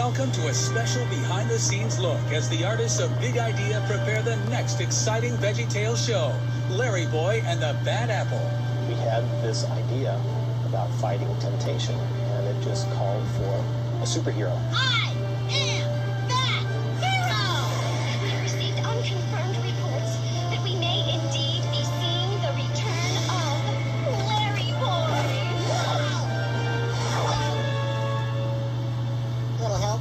Welcome to a special behind-the-scenes look as the artists of Big Idea prepare the next exciting VeggieTales show, Larryboy and the Bad Apple. We had this idea about fighting temptation, and it just called for a superhero. I am that hero! We received unconfirmed reports that we may indeed be seeing the return of Larryboy. Little help?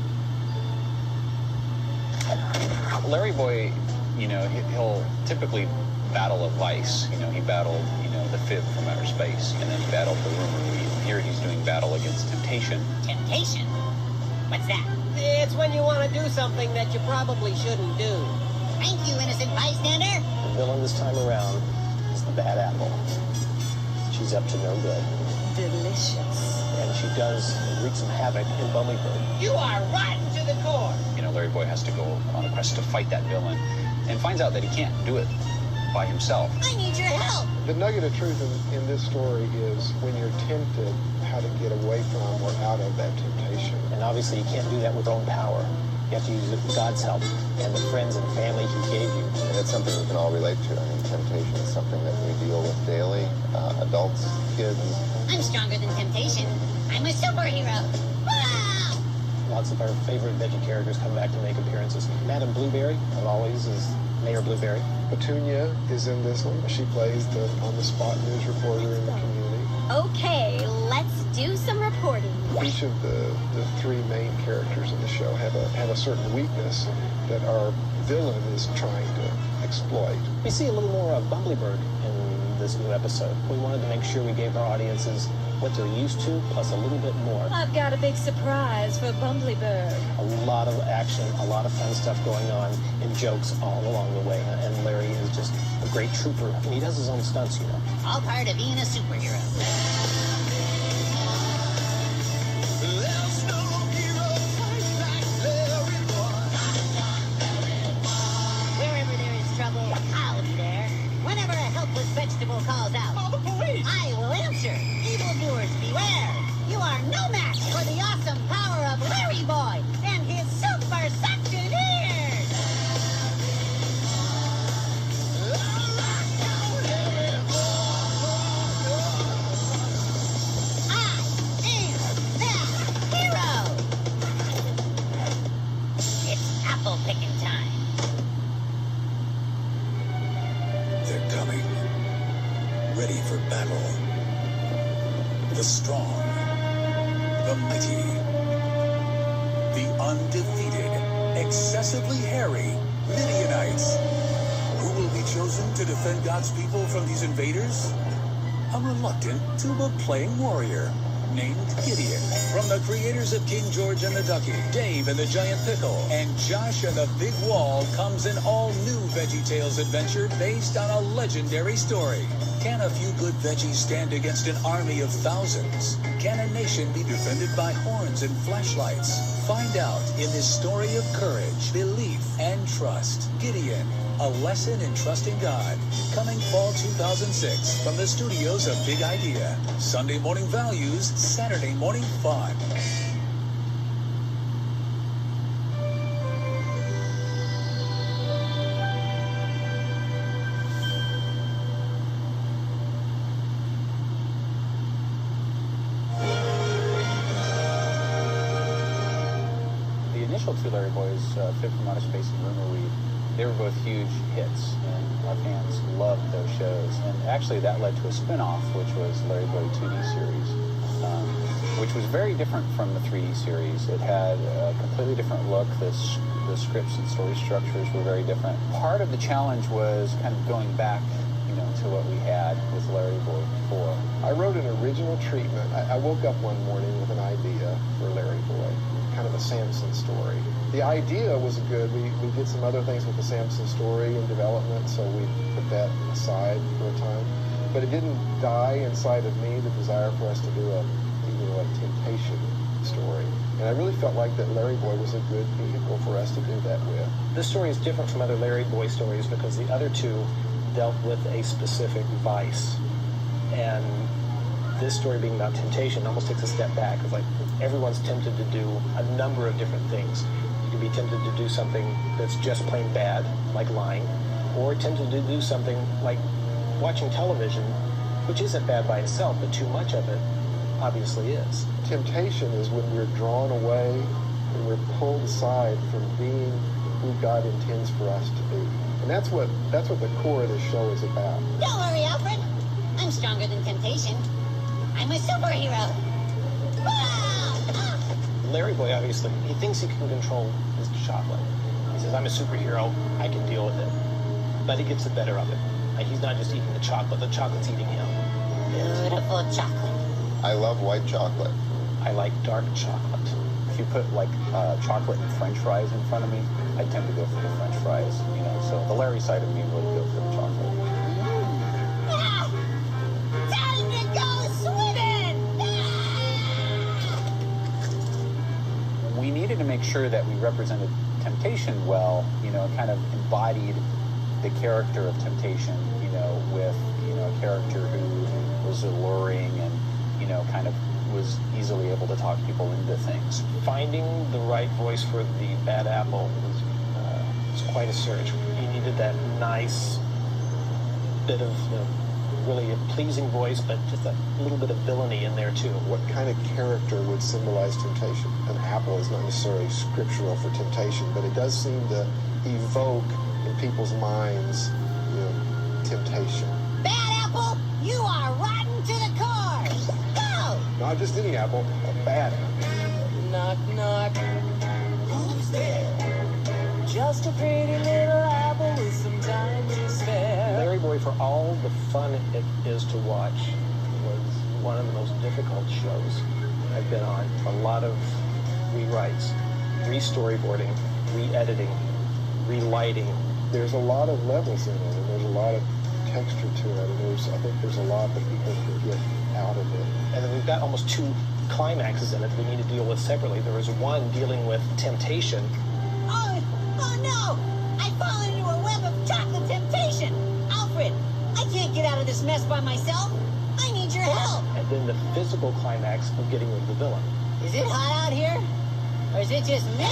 Larryboy, he'll typically battle a vice. He battled, the fib from outer space, and then he battled the rumor weed. Here he's doing battle against temptation. Temptation? What's that? It's when you want to do something that you probably shouldn't do. Thank you, innocent bystander. The villain this time around is the Bad Apple. She's up to no good. Delicious. And she does wreak some havoc in Bumblebird. You are rotten to the core. Larryboy has to go on a quest to fight that villain, and finds out that he can't do it by himself. I need your help. The nugget of truth in this story is when you're tempted, how to get away from or out of that temptation. And obviously you can't do that with your own power. You have to use it with God's help and the friends and family He gave you. And it's something we can all relate to. I mean, temptation is something that we deal with daily, adults, kids. I'm stronger than temptation. I'm a superhero. Wow! Lots of our favorite veggie characters come back to make appearances. Madam Blueberry, as always, is Mayor Blueberry. Petunia is in this one. She plays the on-the-spot news reporter in the community. Okay, let's do some reporting. Each of the three main characters in the show have a certain weakness that our villain is trying to exploit. We see a little more of Bumblebird in this new episode. We wanted to make sure we gave our audiences what they're used to, plus a little bit more. I've got a big surprise for Bumblebird. A lot of action, a lot of fun stuff going on, and jokes all along the way. And Larry is just a great trooper. I mean, he does his own stunts, All part of being a superhero. Wherever there is trouble, I'll be there. Whenever a helpless vegetable calls out, call the police! I will answer. Evildoers, beware! You are no match for the awesome power of Larryboy and his super suction ears! I am that hero! It's apple picking time. They're coming, ready for battle. The strong, the mighty, the undefeated, excessively hairy Midianites. Who will be chosen to defend God's people from these invaders? A reluctant, tuba-playing warrior named Gideon. From the creators of King George and the Ducky, Dave and the Giant Pickle, and Josh and the Big Wall comes an all-new VeggieTales adventure based on a legendary story. Can a few good veggies stand against an army of thousands? Can a nation be defended by horns and flashlights? Find out in this story of courage, belief, and trust. Gideon, a lesson in trusting God. Coming fall 2006 from the studios of Big Idea. Sunday morning values, Saturday morning fun. The initial two Larryboys, Fib from Outer Space and Rumor Weed, they were both huge hits, and our fans loved those shows. And actually that led to a spin-off, which was Larryboy 2D series, which was very different from the 3D series. It had a completely different look. The scripts and story structures were very different. Part of the challenge was kind of going back, to what we had with Larryboy before. I wrote an original treatment. I woke up one morning with an idea for Larryboy, kind of a Samson story. The idea was good. We did some other things with the Samson story in development, so we put that aside for a time. But it didn't die inside of me, the desire for us to do a temptation story. And I really felt like that Larryboy was a good vehicle for us to do that with. This story is different from other Larryboy stories because the other two dealt with a specific vice. And this story being about temptation almost takes a step back. It's like everyone's tempted to do a number of different things. You can be tempted to do something that's just plain bad, like lying, or tempted to do something like watching television, which isn't bad by itself, but too much of it obviously is. Temptation is when we're drawn away and we're pulled aside from being who God intends for us to be. And that's what the core of this show is about. Don't worry, Alfred. I'm stronger than temptation. I'm a superhero. Ah! Larryboy, obviously, he thinks he can control his chocolate. He says, I'm a superhero, I can deal with it. But he gets the better of it. Like, he's not just eating the chocolate's eating him. Beautiful chocolate. I love white chocolate. I like dark chocolate. If you put like chocolate and French fries in front of me, I tend to go for the French fries. You know, so the Larry side of me would go for the chocolate. Ah! Time to go swimming! Ah! We needed to make sure that we represented temptation well, you know, kind of embodied the character of temptation, you know, with, you know, a character who was alluring and, you know, kind of was easily able to talk people into things. Finding the right voice for the bad apple was quite a search. He needed that nice bit of, you know, really a pleasing voice, but just a little bit of villainy in there too. What kind of character would symbolize temptation? An apple is not necessarily scriptural for temptation, but it does seem to evoke in people's minds, you know, temptation. Bad apple, you are rotten to the core! Go! Not just any apple, a bad apple. Knock, knock. Who's there? Just a pretty little apple with some time to spare. Larryboy, for all the fun it is to watch, was one of the most difficult shows I've been on. A lot of rewrites, re-storyboarding, re-editing, relighting. There's a lot of levels in it, and there's a lot of texture to it, and I think there's a lot that people can get out of it. And then we've got almost two climaxes in it that we need to deal with separately. There was one dealing with temptation. Oh no! I fall into a web of chocolate temptation! Alfred, I can't get out of this mess by myself. I need your help. And then the physical climax of getting rid of the villain. Is it hot out here? Or is it just me?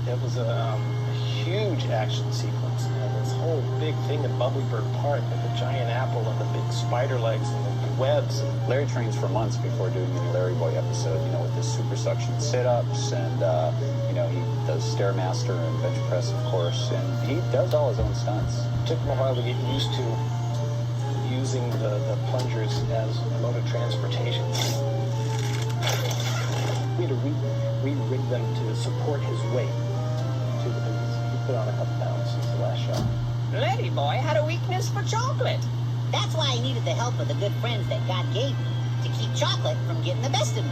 It was a huge action sequence. And this whole big thing at Bumblebird Park with the giant apple and the big spider legs and the webs. And Larry trains for months before doing any Larryboy episode, you know, with his super suction sit-ups and, you know, he does Stairmaster and bench press, of course, and he does all his own stunts. it took him a while to get used to using the plungers as a mode of transportation. We had to re-rig them to support his weight. He put on a couple pounds since the last show. Larryboy had a weakness for chocolate. That's why I needed the help of the good friends that God gave me to keep chocolate from getting the best of me.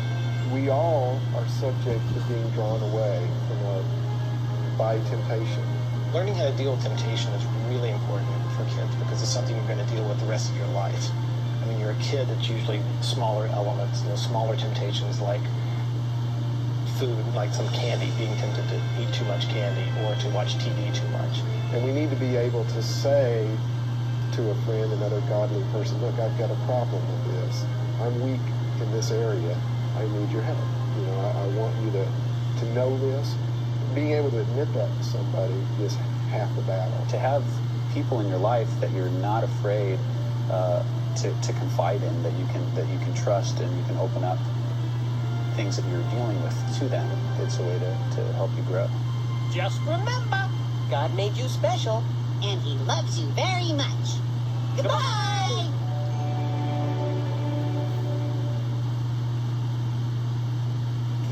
We all are subject to being drawn away by temptation. Learning how to deal with temptation is really important for kids because it's something you're going to deal with the rest of your life. I mean, you're a kid, it's usually smaller elements, smaller temptations like food, like some candy, being tempted to eat too much candy or to watch TV too much. And we need to be able to say to a friend, another godly person, look, I've got a problem with this. I'm weak in this area. I need your help. You know, I want you to know this. Being able to admit that to somebody is half the battle. To have people in your life that you're not afraid to confide in, that you can trust and you can open up things that you're dealing with to them. It's a way to help you grow. Just remember, God made you special. And he loves you very much. Goodbye!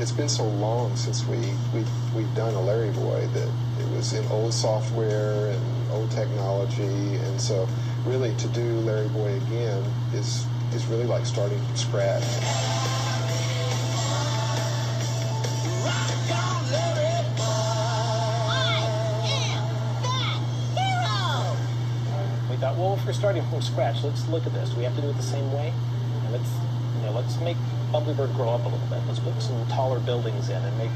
It's been so long since we've done a Larryboy that it was in old software and old technology, and so really to do Larryboy again is really like starting from scratch. We thought, well, if we're starting from scratch, let's look at this. Do we have to do it the same way? And let's make Bumblebird grow up a little bit. Let's put some taller buildings in and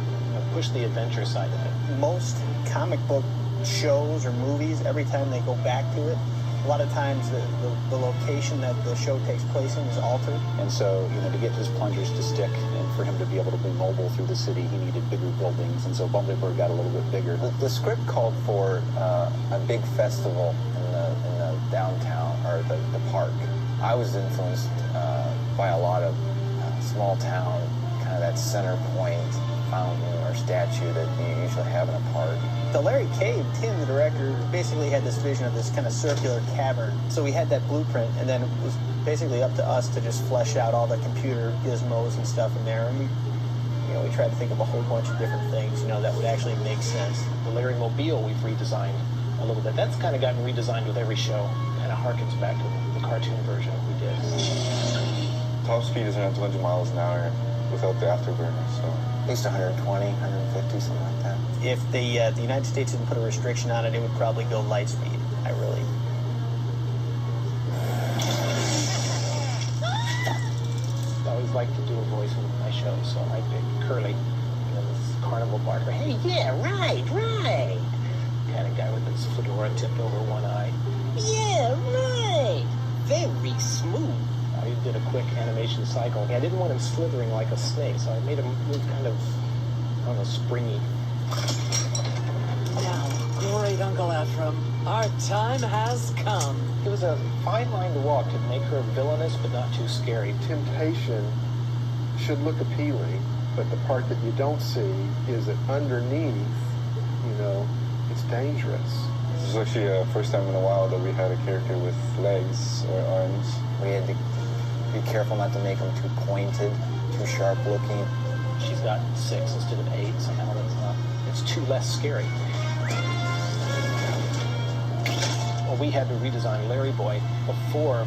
push the adventure side of it. Most comic book shows or movies, every time they go back to it, a lot of times the location that the show takes place in is altered. And so, to get his plungers to stick and for him to be able to be mobile through the city, he needed bigger buildings. And so Bumblebird got a little bit bigger. The script called for a big festival in the downtown, or the park. I was influenced by a lot of small town, kind of that center point fountain or statue that you usually have in a park. The Larry Cave, Tim, the director, basically had this vision of this kind of circular cavern. So we had that blueprint, and then it was basically up to us to just flesh out all the computer gizmos and stuff in there. And we tried to think of a whole bunch of different things, that would actually make sense. The Larry Mobile we've redesigned a little bit. That's kind of gotten redesigned with every show. Kind of harkens back to the cartoon version we did. Top speed is around 200 miles an hour without the afterburner, so. At least 120, 150, something like that. If the United States didn't put a restriction on it, it would probably go light speed. I always like to do a voice in my show, so I picked Curly, this carnival barker. Hey, yeah, right. Kind of guy with his fedora tipped over one eye. Yeah, right. Very smooth. I did a quick animation cycle. I didn't want him slithering like a snake, so I made him move kind of, springy. Now, great Uncle Ephraim, our time has come. It was a fine line to walk to make her villainous but not too scary. Temptation should look appealing, but the part that you don't see is that underneath, it's dangerous. This is actually the first time in a while that we had a character with legs or arms. We had to be careful not to make them too pointed, too sharp looking. She's got 6 instead of 8. Somehow it's too less scary. Well, we had to redesign Larryboy before.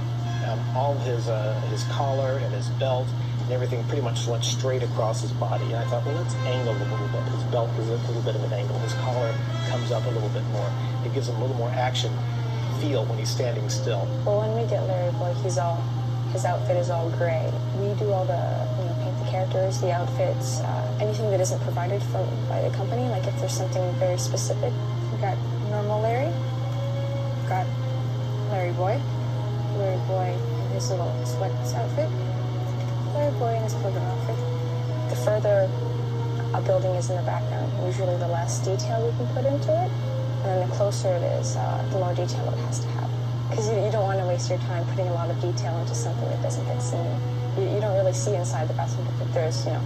All his collar and his belt and everything pretty much went straight across his body. And I thought, well, let's angle a little bit. His belt is a little bit of an angle. His collar comes up a little bit more. It gives him a little more action feel when he's standing still. Well, when we get Larryboy, his outfit is all gray. We do all the, paint the characters, the outfits, anything that isn't provided by the company. Like if there's something very specific, we got normal Larry, we've got Larryboy in his little sweats outfit, Larryboy in his program outfit. The further a building is in the background, usually the less detail we can put into it, and then the closer it is, the more detail it has to have. Because you don't want to waste your time putting a lot of detail into something that doesn't get seen. You don't really see inside the bathroom, but there's, little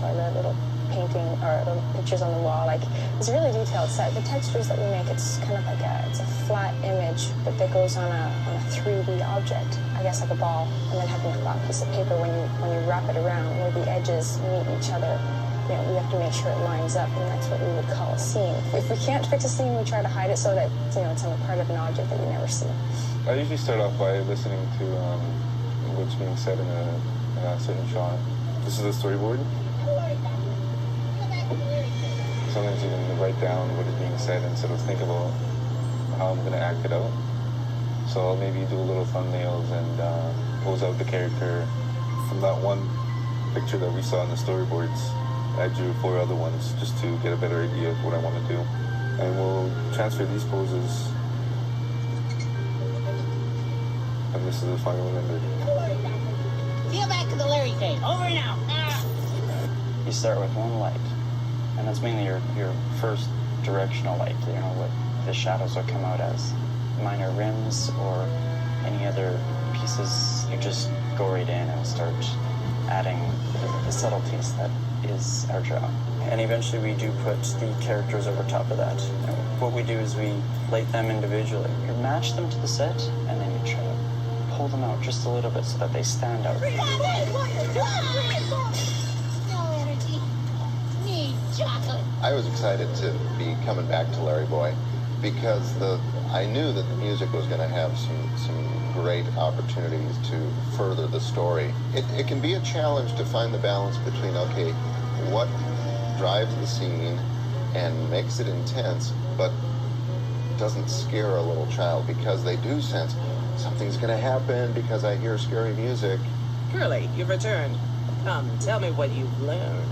toilet, little painting, or little pictures on the wall. Like, it's a really detailed set. The textures that we make, it's kind of like it's a flat image, but that goes on a 3D object, I guess like a ball, and then having a flat piece of paper when you wrap it around where the edges meet each other. We have to make sure it lines up, and that's what we would call a scene. If we can't fix a scene, we try to hide it so that it's on a part of an object that you never see. I usually start off by listening to what's being said in a certain shot. This is a storyboard. Sometimes even write down what is being said and sort of think about how I'm going to act it out. So I'll maybe do a little thumbnails and pose out the character from that one picture that we saw in the storyboards. I drew 4 other ones just to get a better idea of what I want to do. And we'll transfer these poses. And this is the final render. See you back to the Larry Cave. Over now. You start with one light, and that's mainly your first directional light. What the shadows will come out as. Minor rims or any other pieces, you just go right in and start adding the subtleties that is our job. And eventually we do put the characters over top of that. What we do is we light them individually. You match them to the set, and then you try to pull them out just a little bit so that they stand out. No energy. Need chocolate. I was excited to be coming back to Larryboy because I knew that the music was going to have some great opportunities to further the story. It can be a challenge to find the balance between, okay, what drives the scene and makes it intense, but doesn't scare a little child, because they do sense something's going to happen because I hear scary music. Curly, you've returned. Come, tell me what you've learned.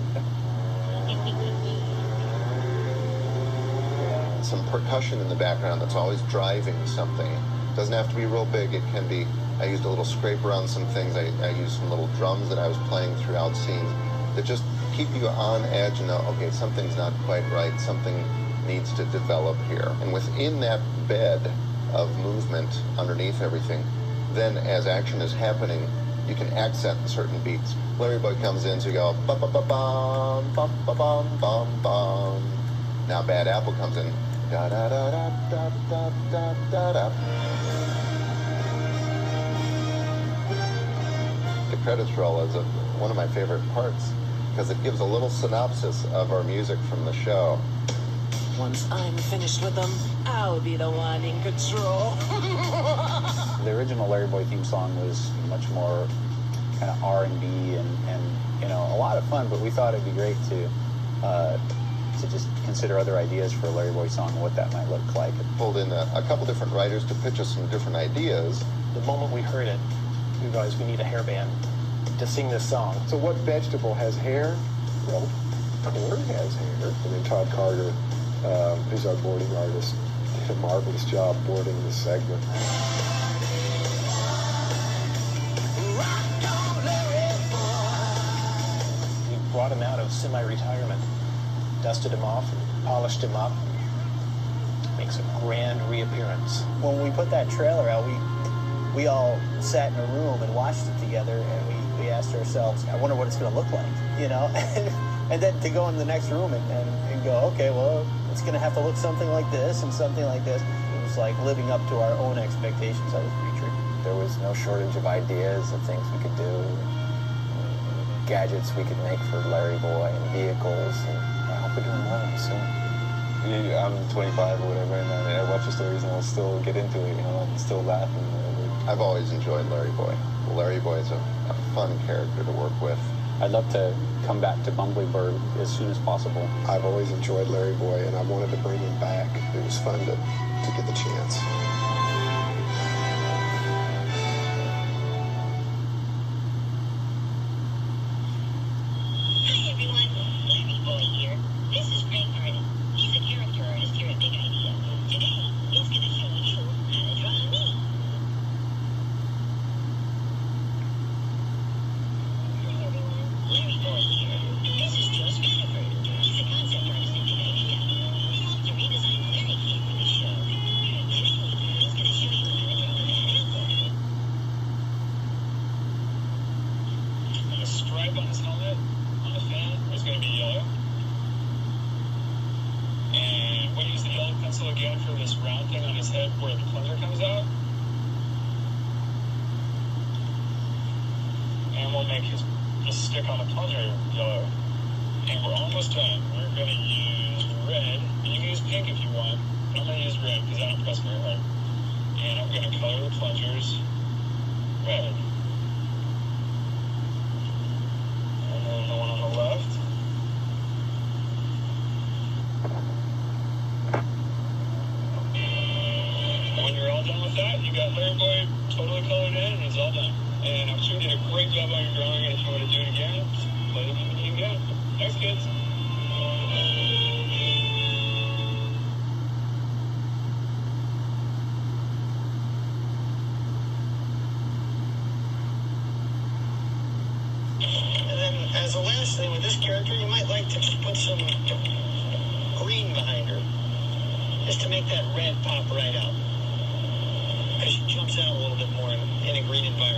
some percussion in the background that's always driving something. It doesn't have to be real big. It can be, I used a little scraper on some things. I used some little drums that I was playing throughout scenes that just keep you on edge and know, okay, something's not quite right. Something needs to develop here. And within that bed of movement underneath everything, then as action is happening, you can accent certain beats. Larryboy comes in, so you go, ba-ba-ba-bum, bum-ba-bum-bum-bum. Now Bad Apple comes in, da-da-da-da-da-da-da-da-da. The credits roll is one of my favorite parts, because it gives a little synopsis of our music from the show. Once I'm finished with them, I'll be the one in control. The original Larryboy theme song was much more kind of R&B and you know, a lot of fun, but we thought it'd be great to just consider other ideas for a Larryboy song and what that might look like. It pulled in a couple different writers to pitch us some different ideas. The moment we heard it, we realized we need a hair band to sing this song. So what vegetable has hair? Well, corn has hair. And then Todd Carter, who's our boarding artist, did a marvelous job boarding this segment. We brought him out of semi-retirement, dusted him off, polished him up, makes a grand reappearance. When we put that trailer out, we all sat in a room and watched it together, and we asked ourselves, I wonder what it's going to look like, you know? And then to go in the next room and go, okay, well, it's going to have to look something like this and something like this. It was like living up to our own expectations. That was pretty tricky. There was no shortage of ideas of things we could do, gadgets we could make for Larryboy, and vehicles, and I hope we're doing well soon. Yeah, I'm 25 or whatever, and I watch the stories and I'll still get into it, you know, and still laugh and whatever. I've always enjoyed Larryboy. Larryboy is a fun character to work with. I'd love to come back to Bumblebird as soon as possible. I've always enjoyed Larryboy, and I wanted to bring him back. It was fun to get the chance. Hi everyone, Larryboy here. This is Greg Hardy. He's a character artist here at Big Idea. Today, he's going to show you how to draw me. Hi everyone, Larryboy here. This is Joe Spanniford. He's a concept artist at Big Idea. He helped to redesign the Larry Cave for the show. Today, he's going to show you how to draw Bad Apple. The stripe on his helmet, on the fan, is going to be yellow. And we'll use the yellow pencil again for this round thing on his head where the plunger comes out. And we'll make the stick on the plunger yellow. And we're almost done. We're going to use red. You can use pink if you want, but I'm going to use red because I don't press very hard. And I'm going to color the plungers red. And then the one on the left. When you're all done with that, you got Larryboy totally colored in, and he's all done. And I'm sure you did a great job on your drawing, and if you want to do it again, just play the DVD again. Thanks, kids. And then, as a last thing with this character, you might like to put some green behind her, just to make that red pop right out. Because she jumps out a little bit more in a green environment.